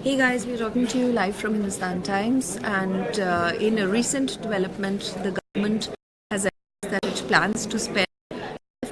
Hey guys, we're talking to you live from Hindustan Times, and in a recent development, the government has announced that it plans to spend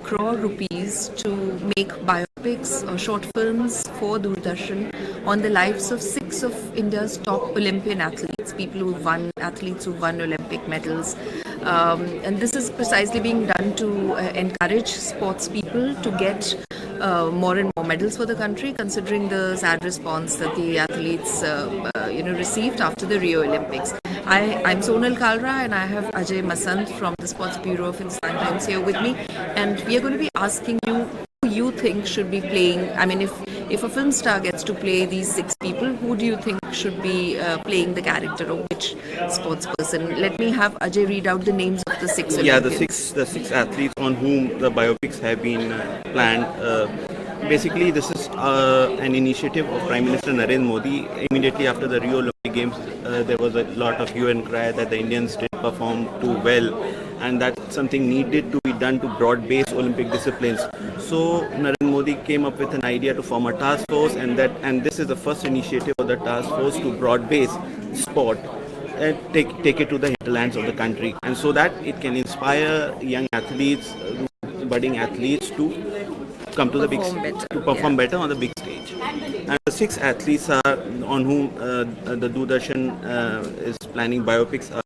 crore rupees to make biopics or short films for Doordarshan on the lives of 6 of India's top Olympian athletes, athletes who've won Olympic medals. And this is precisely being done to encourage sports people to get more and more medals for the country, considering the sad response that the athletes received after the Rio Olympics. I'm Sonal Kalra, and I have Ajay Masant from the Sports Bureau of Hindustan Times here with me, and we are going to be asking you who you think should be playing. I mean, if a film star gets to play these 6 people, who do you think should be playing the character, or which sports person? Let me have Ajay read out the names of the 6 Yeah, Olympians. the six athletes on whom the biopics have been planned. Basically, this is an initiative of Prime Minister Narendra Modi. Immediately after the Rio Olympic Games, there was a lot of hue and cry that the Indians didn't perform too well, and that something needed to be done to broad-base Olympic disciplines. So Narendra Modi came up with an idea to form a task force, and this is the first initiative of the task force to broad-base sport and take it to the hinterlands of the country, and so that it can inspire young athletes, budding athletes to come to perform better on the big stage. And the 6 athletes are on whom the Doordarshan is planning biopics are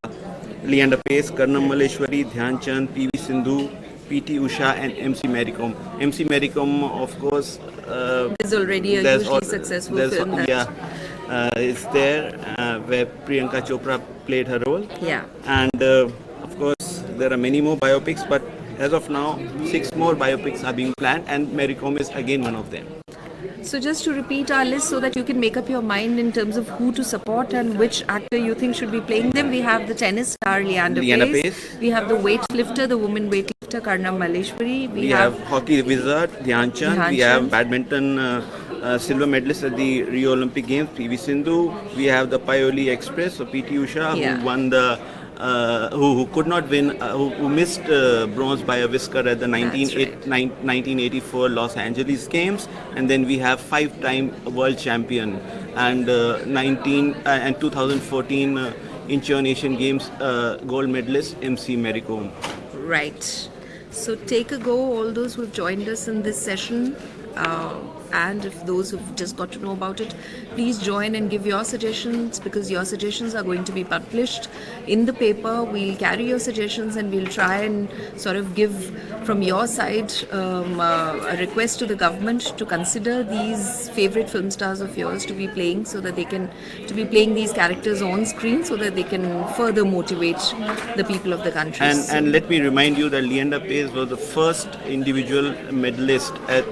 Leander Pace, Karnam Malleshwari, Dhyan Chand, P.V. Sindhu, P.T. Usha, and M.C. Mary Kom. M.C. Mary Kom, of course, There's already a hugely successful film is there where Priyanka Chopra played her role. Yeah. And of course, there are many more biopics, but as of now, 6 more biopics are being planned, and Mary Kom is again one of them. So just to repeat our list so that you can make up your mind in terms of who to support and which actor you think should be playing them, we have the tennis star Leander Pace. We have the weightlifter, the woman weightlifter Karnam Malleshwari. We have hockey wizard Dhyan Chand. We have badminton silver medalist at the Rio Olympic Games, P.V. Sindhu. We have the Pioli Express, so P.T. Usha, who won the who could not win, who missed bronze by a whisker at the 1984 Los Angeles Games. And then we have 5-time world champion and 2014 Incheon Asian Games gold medalist MC Mary Kom. Right. So take a go, all those who have joined us in this session. And if those who've just got to know about it, please join and give your suggestions, because your suggestions are going to be published in the paper. We'll carry your suggestions and we'll try and sort of give from your side a request to the government to consider these favorite film stars of yours to be playing, so that they can to be playing these characters on screen, so that they can further motivate the people of the country. And let me remind you that Leander Pace was the first individual medalist at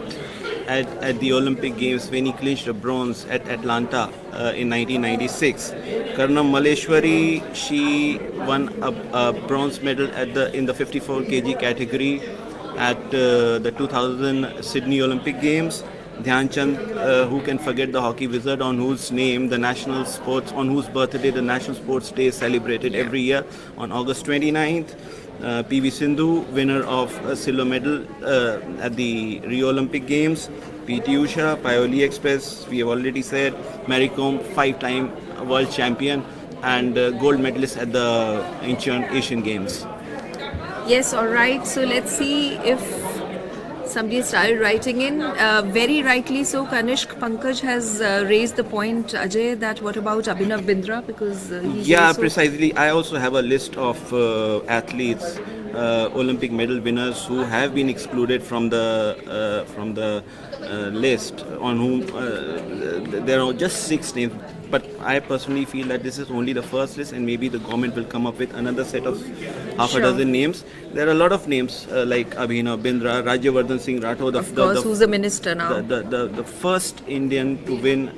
the Olympic Games when he clinched a bronze at Atlanta in 1996. Karnam Malleshwari, she won a bronze medal in the 54 kg category at the 2000 Sydney Olympic Games. Dhyan Chand, who can forget the hockey wizard on whose birthday the National Sports Day is celebrated every year on August 29th. P.V. Sindhu, winner of a silver medal at the Rio Olympic Games. P.T. Usha, Pioli Express, we have already said. Mary Kom, 5-time world champion and gold medalist at the Incheon Asian Games. Yes, all right. So let's see if somebody started writing in. Very rightly so, Kanishk Pankaj has raised the point, Ajay, that what about Abhinav Bindra? Because he's also... precisely. I also have a list of athletes, Olympic medal winners who have been excluded from the list, on whom there are just 6 names. But I personally feel that this is only the first list, and maybe the government will come up with another set of half a dozen names. There are a lot of names like Abhinav Bindra, Rajyavardhan Singh Rathod, who's a minister now. The first Indian to win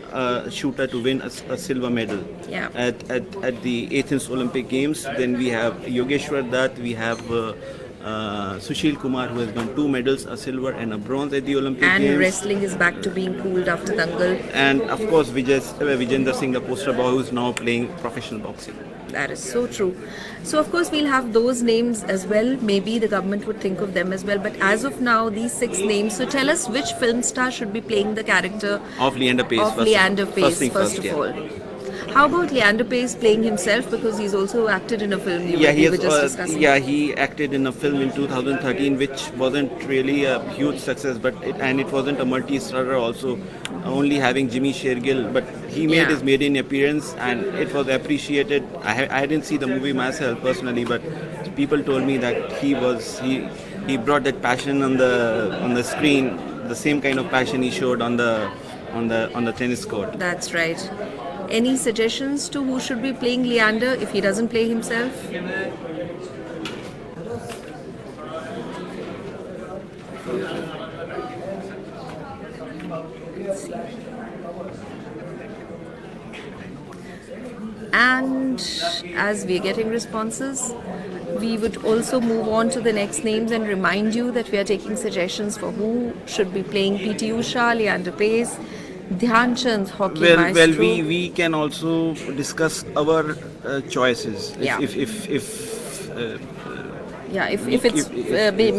shooter to win a silver medal at the Athens Olympic Games. Then we have Yogeshwar Dutt, we have Sushil Kumar, who has won 2 medals, a silver and a bronze at the Olympic And Games. wrestling is back to being cooled after Dangal. And of course, Vijender Singh, the poster boy, who is now playing professional boxing. That is so true. So of course we'll have those names as well. Maybe the government would think of them as well. But as of now, these 6 names. So tell us which film star should be playing the character Of Leander Pace. of Leander Pace, first of yeah. all. How about Leander Pace playing himself, because he's also acted in a film we were just discussing? He acted in a film in 2013 which wasn't really a huge success, but it wasn't a multi-starrer also, only having Jimmy Shergill, but he made his maiden appearance and it was appreciated. I didn't see the movie myself personally, but people told me that he brought that passion on the screen, the same kind of passion he showed on the tennis court. That's right. Any suggestions to who should be playing Leander if he doesn't play himself? Let's see. And as we're getting responses, we would also move on to the next names and remind you that we are taking suggestions for who should be playing PT Usha, Leander Pace, Dhyan Chand, hockey maestro. Well, we can also discuss our choices. Yeah. If it's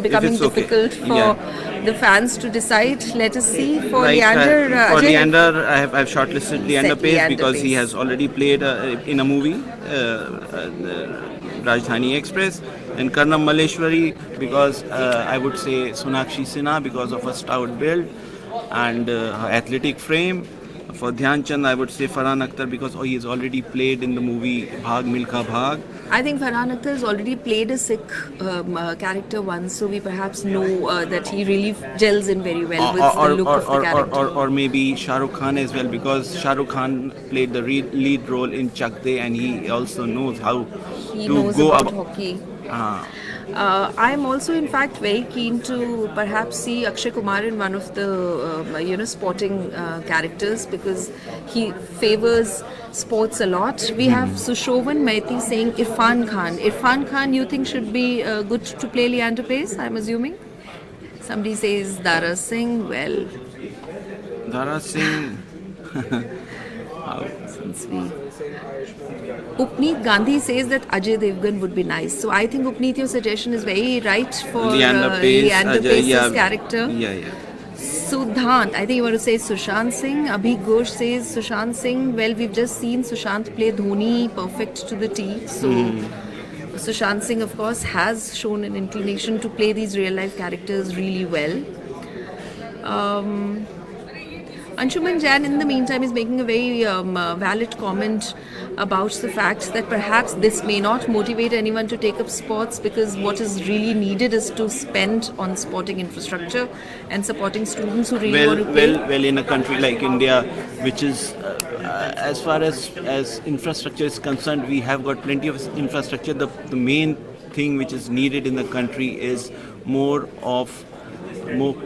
becoming it's okay. difficult for the fans to decide, let us see. For Right, Leander, for Ajay, Leander, I've shortlisted Leander Pace Leander because he Pace. has already played in a movie, Rajdhani Express, and Karnam Malleshwari because I would say Sonakshi Sinha because of her stout build and her athletic frame. For Dhyan Chand, I would say Farhan Akhtar because he has already played in the movie Bhag Milkha Bhag. I think Farhan Akhtar has already played a Sikh character once, so we perhaps know that he really gels in very well with the look of the character. Or maybe Shah Rukh Khan as well, because Shah Rukh Khan played the lead role in Chak De, and he also knows how He to knows go about hockey. I'm also, in fact, very keen to perhaps see Akshay Kumar in one of the, sporting characters, because he favors sports a lot. We have Sushovan Maiti saying Irfan Khan. Irfan Khan, you think should be good to play Leander Pace, I'm assuming? Somebody says Dara Singh. Well, Dara Singh. since we... Upneet Gandhi says that Ajay Devgan would be nice. So I think, Upneet, your suggestion is very right for Leander Pace's character. Yeah. Sudhant, I think you want to say Sushant Singh. Abhi Ghosh says Sushant Singh. Well, we've just seen Sushant play Dhoni perfect to the T. So Sushant Singh, of course, has shown an inclination to play these real life characters really well. Anshuman Jain, in the meantime, is making a very valid comment about the fact that perhaps this may not motivate anyone to take up sports, because what is really needed is to spend on sporting infrastructure and supporting students who really want to play. Well, in a country like India, which is, as far as infrastructure is concerned, we have got plenty of infrastructure. The main thing which is needed in the country is more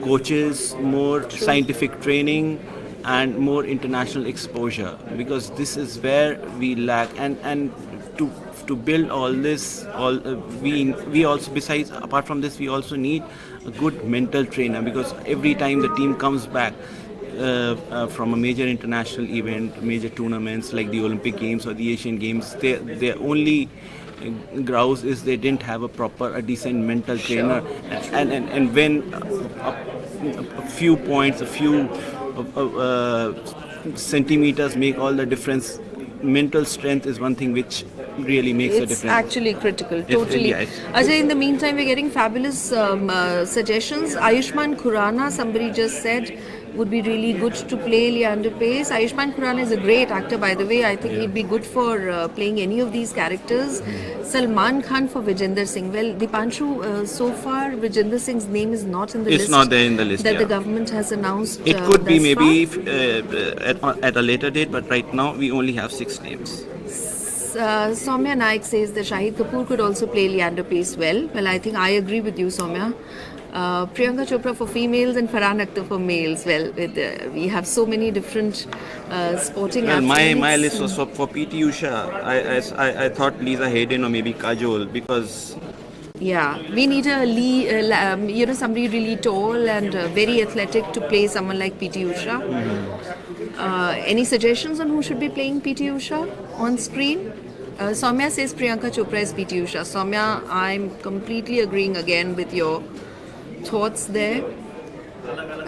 coaches, more scientific training, and more international exposure, because this is where we lack. And to build all this, we also, besides, apart from this, we also need a good mental trainer, because every time the team comes back from a major international event, major tournaments like the Olympic Games or the Asian Games, their only grouse is they didn't have a decent mental trainer. And when a few points, a few centimeters make all the difference, mental strength is one thing which really makes a difference. It's actually critical, totally. Ajay, in the meantime, we're getting fabulous suggestions. Ayushman Khurrana, somebody just said, would be really good to play Leander Pace. Ayushman Khurrana is a great actor, by the way. I think he'd be good for playing any of these characters. Salman Khan for Vijender Singh. Well, Dipanshu, so far Vijender Singh's name is not in the list. It's not there in the list that the government has announced. It could be maybe at a later date, but right now we only have 6 names. Soumya Naik says that Shahid Kapoor could also play Leander Pace well. Well, I think I agree with you, Soumya. Priyanka Chopra for females and Farhan Akhtar for males. Well, we have so many different sporting athletes. My list was for PT Usha. I thought Lisa Hayden or maybe Kajol, because Yeah, we need somebody really tall and very athletic to play someone like PT Usha. Any suggestions on who should be playing PT Usha on screen? Soumya says Priyanka Chopra is PT Usha. Soumya, I'm completely agreeing again with your thoughts there.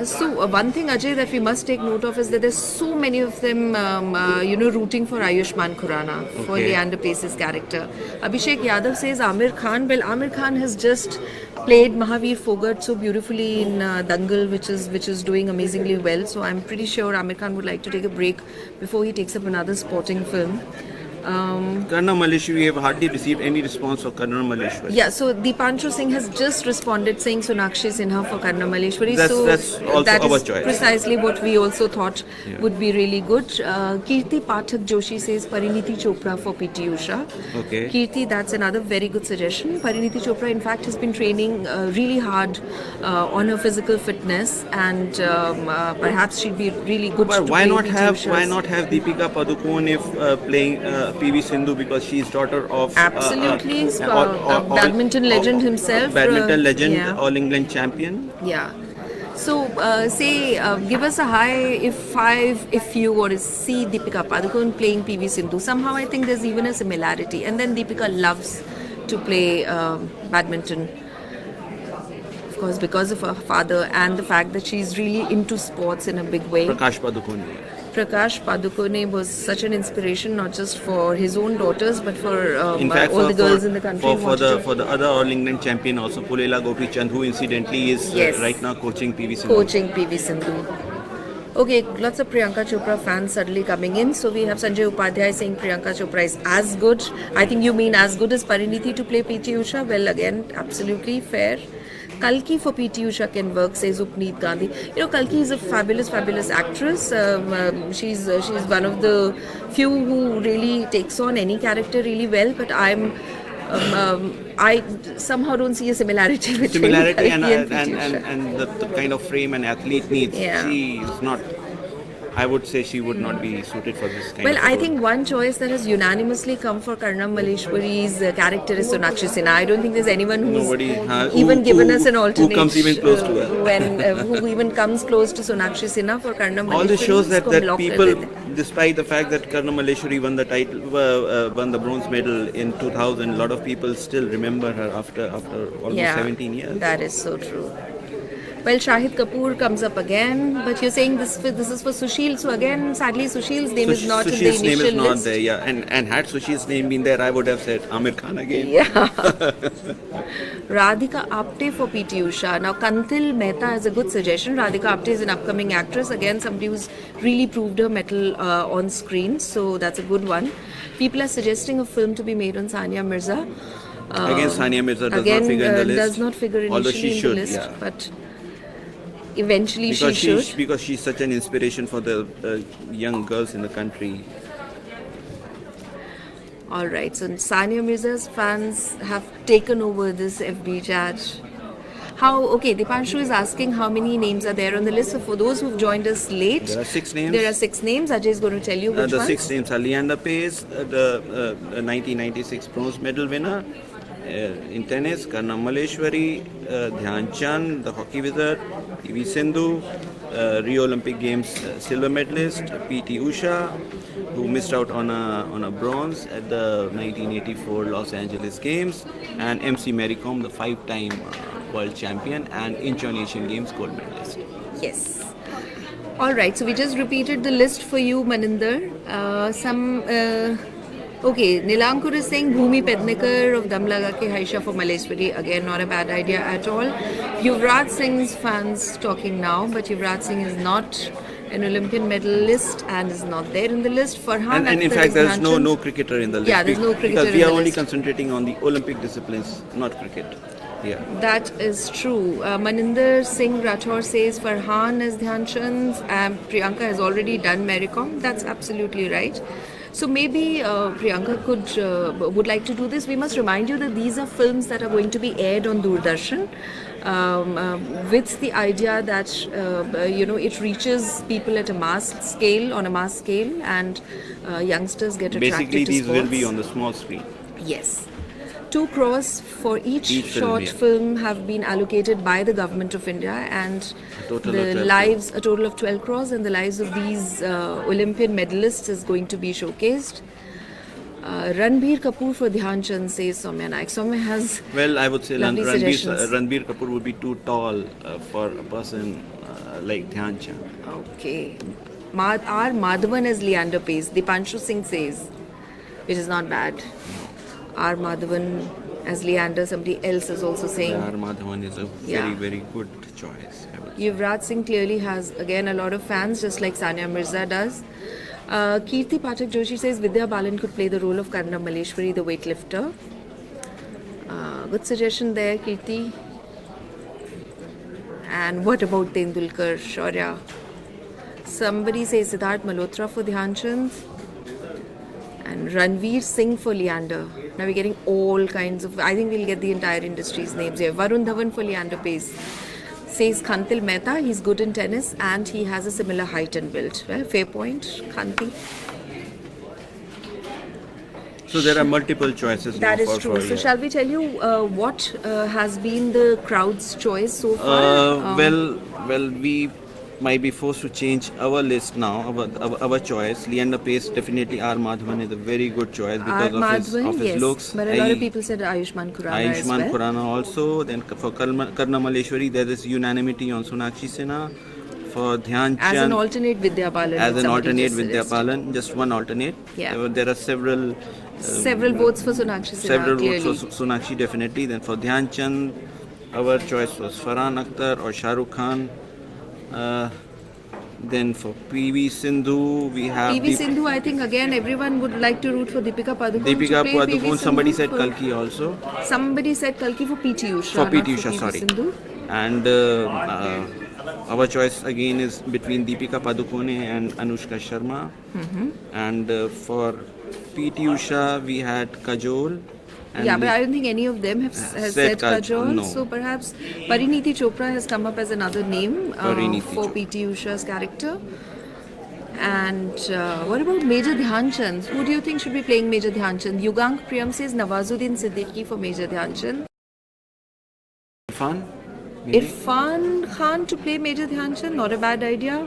So one thing, Ajay, that we must take note of is that there's so many of them, rooting for Ayushmann Khurrana for Leander Pace's character. Abhishek Yadav says Amir Khan. Well, Amir Khan has just played Mahavir Fogart so beautifully in Dangal, which is doing amazingly well. So I'm pretty sure Amir Khan would like to take a break before he takes up another sporting film. Karna Maleshwari, we have hardly received any response for Karna Maleshwari. Yeah, so Deepanshu Singh has just responded saying Sonakshi Sinha for Karna Maleshwari. That's also that our is choice. Precisely what we also thought would be really good. Kirti Pathak Joshi says Pariniti Chopra for PT Usha. Okay. Kirti, that's another very good suggestion. Pariniti Chopra, in fact, has been training really hard on her physical fitness, and perhaps she'd be really good to Why play not PT have Ushas. Deepika Padukone if playing PV Sindhu, because she is daughter of Absolutely, badminton legend himself. Badminton legend, All England champion. Yeah. So give us a high if you were to see Deepika Padukone playing PV Sindhu. Somehow I think there's even a similarity. And then Deepika loves to play badminton. Of course, because of her father and the fact that she's really into sports in a big way. Prakash Padukone. Prakash Padukone was such an inspiration, not just for his own daughters, but for In fact, all the girls in the country. For the other All England champion, also Pulela Gopichand, who incidentally is right now coaching PV Sindhu. Coaching PV Sindhu. Okay, lots of Priyanka Chopra fans suddenly coming in. So we have Sanjay Upadhyay saying Priyanka Chopra is as good. I think you mean as good as Pariniti to play PT Usha. Well, again, absolutely fair. Kalki for PT Usha can work, says Upneet Gandhi. You know, Kalki is a fabulous actress. She's one of the few who really takes on any character really well. But I somehow don't see a similarity between Kalki and the kind of frame an athlete needs. She is not. I would say she would not be suited for this kind of role. I think one choice that has unanimously come for Karnam Maleshwari's character is Sonakshi Sinha. I don't think there's anyone who's given us an alternate. Who comes even close to her. Who even comes close to Sonakshi Sinha for Karnam Maleshwari. All this shows that people, despite the fact that Karnam Maleshwari won the title, won the bronze medal in 2000, a lot of people still remember her after almost 17 years. That is so true. Well, Shahid Kapoor comes up again, but you're saying this is for Sushil. So again, sadly, Sushil's name is not in the initial list. Sushil's name is not there, yeah. And had Sushil's name been there, I would have said Amir Khan again. Yeah. Radhika Apte for PT Usha. Now, Kantil Mehta is a good suggestion. Radhika Apte is an upcoming actress. Again, somebody who's really proved her mettle on screen. So that's a good one. People are suggesting a film to be made on Sania Mirza. Again, Sania Mirza does not figure in the list. Does not figure initially in the list, but eventually she should. Because she's such an inspiration for the young girls in the country. Alright, so Sania Mirza's fans have taken over this FB chat. Dipanshu is asking how many names are there on the list. So for those who've joined us late, there are 6 names. Ajay is going to tell you which the ones. 6 names are Leander Pace, the 1996 bronze medal winner in tennis, Karnam Maleshwari, Dhyan Chand, the hockey wizard, PV Sindhu, Rio Olympic Games silver medalist, PT Usha, who missed out on a bronze at the 1984 Los Angeles Games, and MC Mary Kom, the 5-time world champion and Incheon Asian Games gold medalist. Yes. Alright, so we just repeated the list for you, Maninder. Nilankur is saying Bhumi Pednekar of Dam Laga Ke Haisha for Maleshwari. Again, not a bad idea at all. Yuvraj Singh's fans talking now, but Yuvraj Singh is not an Olympian medalist and is not there in the list. Farhan and in fact, there is no cricketer in the list. Yeah, there's no cricketer because we are only list. Concentrating on the Olympic disciplines, not cricket. Yeah. That is true. Maninder Singh Rathore says Farhan is Dhyan Chand and Priyanka has already done Mary Kom. That's absolutely right. So maybe Priyanka would like to do this. We must remind you that these are films that are going to be aired on Doordarshan with the idea that it reaches people at on a mass scale, and youngsters get attracted Basically, to these sports. will be on the small screen. Yes. 2 crores for each film, short film have been allocated by the government of India, and total the of 12 lives, a total of 12 crores, and the lives of these Olympian medalists is going to be showcased. Ranbir Kapoor for Dhyan Chand, says Soumya Naik. Soumya has Well, I would say lovely suggestions. Ranbir Kapoor would be too tall for a person like Dhyan Chand. Okay. R. Madhavan as Leander Pace, Dipanshu Singh says, which is not bad. R. Madhavan as Leander, somebody else is also saying. R. Madhavan is a very, very good choice. Yuvraj Singh clearly has, again, a lot of fans, just like Sania Mirza does. Kirti Pathak Joshi says Vidya Balan could play the role of Karna Maleshwari, the weightlifter. Good suggestion there, Kirti. And what about Tendulkar, Shaurya? Somebody says Siddharth Malhotra for Dhyan Chand. And Ranveer Singh for Leander. Now we're getting all kinds of, I think we'll get the entire industry's names here. Varun Dhawan for Leander Pace. Says Khantil Mehta, he's good in tennis and he has a similar height and build. Well, fair point, Khanti. So there are multiple choices. That is true. So shall we tell you what has been the crowd's choice so far? Well, we might be forced to change our list now, our choice. Leander Pace, definitely R. Madhavan is a very good choice because of his looks. But a lot of people said Ayushmann Khurrana as well. Khurrana also. Then for Karna Maleshwari, there is unanimity on Sonakshi Sinha. For Dhyan Chand, as an alternate Vidya Balan. As an alternate Vidya Balan, just one alternate. Yeah. There are several votes for Sonakshi Sinha. Several votes for Sonakshi, definitely. Then for Dhyan Chand, our choice was Farhan Akhtar or Shah Rukh Khan. Then for PV Sindhu, we have PV Sindhu. I think again everyone would like to root for Deepika Padukone. Deepika Padukone. Somebody said Kalki also. Somebody said Kalki for PT Usha. For PT Usha, sorry. Sindhu. And our choice again is between Deepika Padukone and Anushka Sharma. And for PT Usha, we had Kajol. Yeah, but I don't think any of them have said Kajol. No. So perhaps Pariniti Chopra has come up as another name for PT Usha's character. And what about Major Dhyan Chand? Who do you think should be playing Major Dhyan Chand? Yugang Priyam says Nawazuddin Siddiqui for Major Dhyan Chand. Irfan Khan to play Major Dhyan Chand, not a bad idea.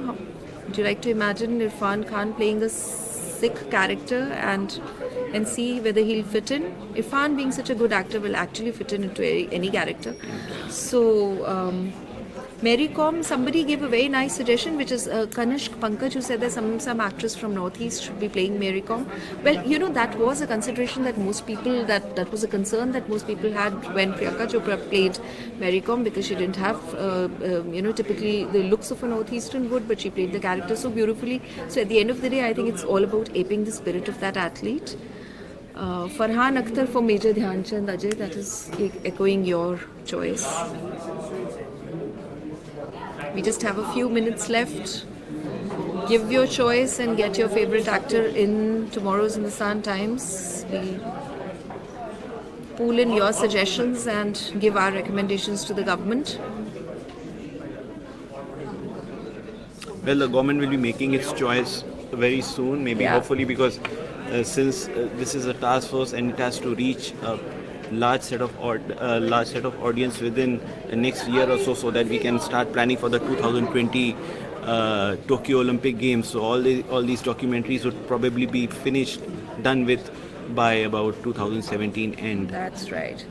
Would you like to imagine Irfan Khan playing a Sikh character and see whether he'll fit in? Irfan, being such a good actor, will actually fit in into any character. So, Mary Com, somebody gave a very nice suggestion, which is Kanishk Pankaj, who said that some actress from Northeast should be playing Mary Com. Well, you know, that was a consideration that most people, that was a concern that most people had when Priyanka Chopra played Mary Com, because she didn't have, typically the looks of a Northeastern would, but she played the character so beautifully. So at the end of the day, I think it's all about aping the spirit of that athlete. Farhan Akhtar for Major Dhyan Chand, Ajay, that is echoing your choice. We just have a few minutes left. Give your choice and get your favorite actor in tomorrow's Hindustan Times. We'll pool in your suggestions and give our recommendations to the government. Well, the government will be making its choice very soon, maybe hopefully, because since this is a task force and it has to reach a large set of audience within the next year or so that we can start planning for the 2020 Tokyo Olympic Games. So all these documentaries would probably be done with by about 2017 end. That's right.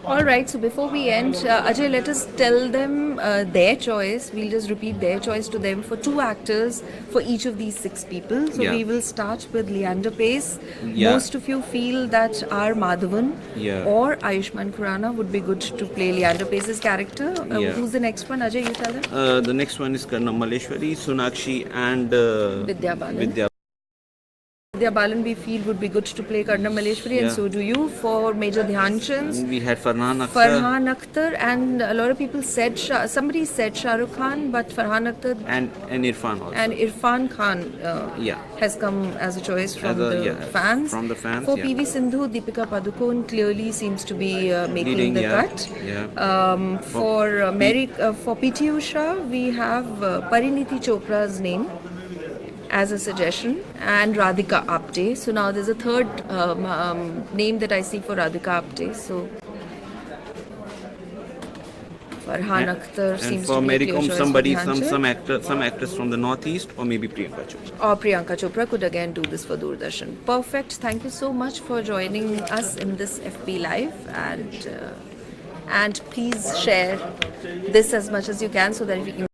All right, so before we end, Ajay, let us tell them their choice. We'll just repeat their choice to them for 2 actors for each of these 6 people. So we will start with Leander Pace. Most of you feel that R. Madhavan or Ayushmann Khurrana would be good to play Leander Pace's character. Who's the next one? Ajay, you tell them. The next one is Karna Maleshwari, Sonakshi and Vidya Balan. Vidya Balan, we feel, would be good to play Karna Maleshwari, and so do you. For Major Dhyan Chand, we had Farhan Akhtar, and a lot of people said somebody said Shah Rukh Khan, but Farhan Akhtar and Irfan also. And Irfan Khan has come as a choice from the fans. From the fans. For PV Sindhu, Deepika Padukone clearly seems to be making the cut. For PT Usha, we have Pariniti Chopra's name. as a suggestion, and Radhika Apte. So now there's a third name that I see for Radhika Apte. So Farhan Akhtar And seems for to be a Mary clear Kom, choice somebody, for Dhyanchand. some actress from the northeast, or maybe Priyanka Chopra. Or Priyanka Chopra could again do this for Doordarshan. Perfect. Thank you so much for joining us in this FB Live, and please share this as much as you can so that we can